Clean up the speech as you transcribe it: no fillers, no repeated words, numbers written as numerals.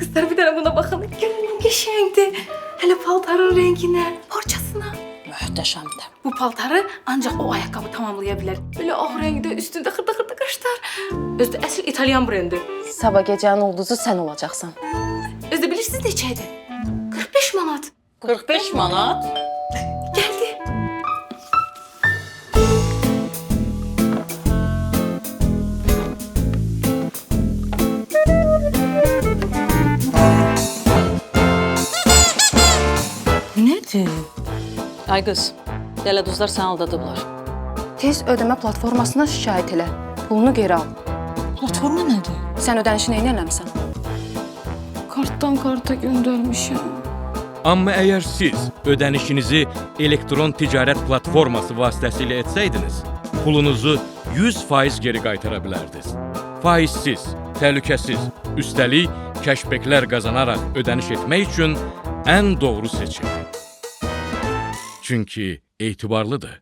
Kızlar bir tane buna bakın. Geçendi. Hele paltarın rengine, parçasına. Möhtəşəmdir. Bu paltarı ancak o ayakkabı tamamlayabilir. Böyle ah rengde, üstünde hırda hırda kaşlar. Özde esil İtalyan brendi. Sabah gecənin ulduzu sən olacaqsan. Özde bilirsiniz neçeydi? 45 manat. 45 manat. Geldi. Nedir? Ay qız, dələduzlar səni aldadıblar. Tez ödəmə platformasına şikayət elə. Pulunu geri al. Platforma nedir? Sən ödənişini eləməmisən. Karttan karta göndermişim. Amma əgər siz ödənişinizi elektron ticarət platforması vasitəsilə etsəydiniz, pulunuzu 100% geri qaytara bilərdiniz. Faizsiz, təhlükəsiz, üstəlik kəşbeklər qazanaraq ödəniş etmək üçün ən doğru seçim. Çünki etibarlıdır.